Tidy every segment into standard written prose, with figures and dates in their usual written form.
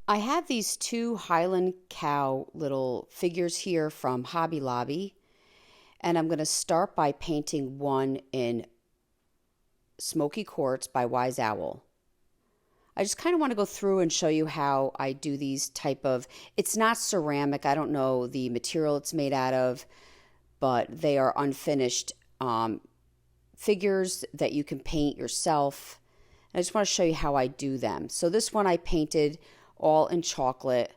I have these two Highland cow little figures here from Hobby Lobby, and I'm going to start by painting one in Smoky Quartz by Wise Owl. I just kind of want to go through and show you how I do these type of, it's not ceramic, I don't know the material it's made out of, but they are unfinished figures that you can paint yourself. And I just want to show you how I do them. So this one I painted all in chocolate.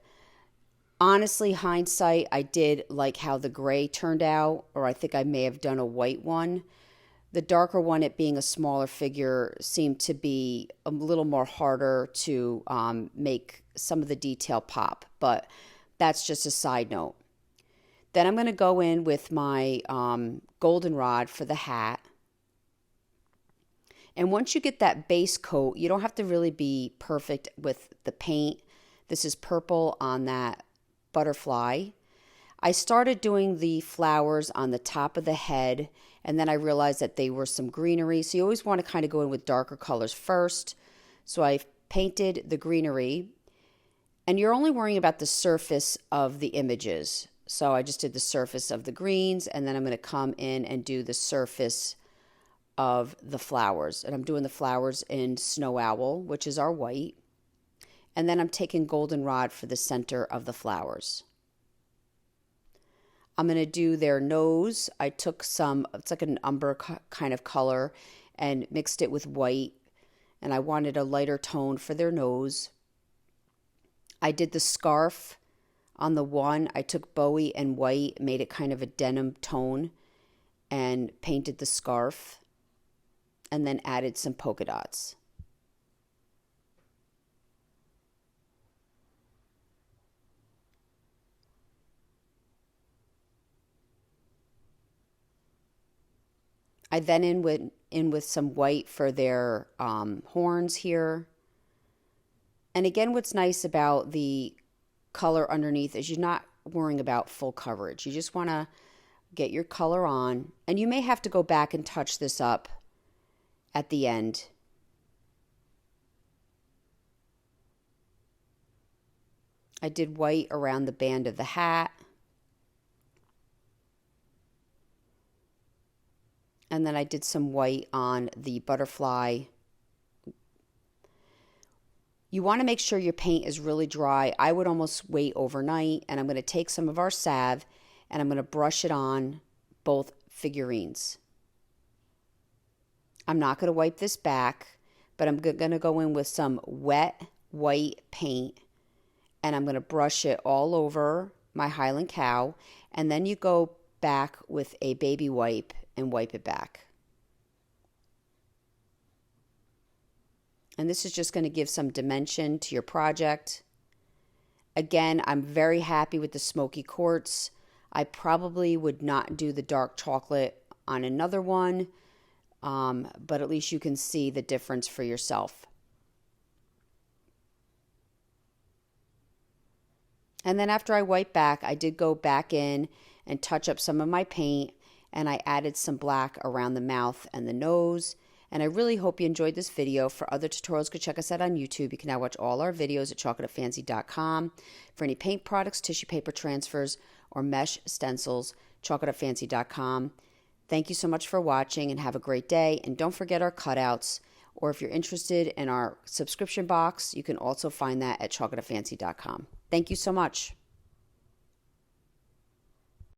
Honestly, hindsight, I did like how the gray turned out, or I think I may have done a white one. The darker one, it being a smaller figure, seemed to be a little more harder to make some of the detail pop, but that's just a side note. Then I'm going to go in with my goldenrod for the hat. And once you get that base coat, you don't have to really be perfect with the paint. This is purple on that butterfly. I started doing the flowers on the top of the head, and then I realized that they were some greenery. So you always want to kind of go in with darker colors first. So I painted the greenery, and you're only worrying about the surface of the images. So I just did the surface of the greens, and then I'm going to come in and do the surface of the flowers. And I'm doing the flowers in Snow Owl, which is our white. And then I'm taking goldenrod for the center of the flowers. I'm going to do their nose. I took some, it's like an umber kind of color, and mixed it with white. And I wanted a lighter tone for their nose. I did the scarf on the one. I took Bowie and white, made it kind of a denim tone, and painted the scarf. And then added some polka dots. I then went in with some white for their horns here. And again, what's nice about the color underneath is you're not worrying about full coverage. You just want to get your color on. And you may have to go back and touch this up at the end. I did white around the band of the hat. And then I did some white on the butterfly. You want to make sure your paint is really dry. I would almost wait overnight, and I'm going to take some of our salve and I'm going to brush it on both figurines. I'm not going to wipe this back, but I'm going to go in with some wet white paint, and I'm going to brush it all over my Highland cow, and then you go back with a baby wipe and wipe it back. And this is just going to give some dimension to your project. Again, I'm very happy with the smoky quartz. I probably would not do the dark chocolate on another one, but at least you can see the difference for yourself. And then after I wipe back, I did go back in and touch up some of my paint, and I added some black around the mouth and the nose. And I really hope you enjoyed this video. For other tutorials, go check us out on YouTube. You can now watch all our videos at chalk.fancy.com. For any paint products, tissue paper transfers, or mesh stencils, chalk.fancy.com. Thank you so much for watching, and have a great day. And don't forget our cutouts, or if you're interested in our subscription box, you can also find that at chalk.fancy.com. Thank you so much.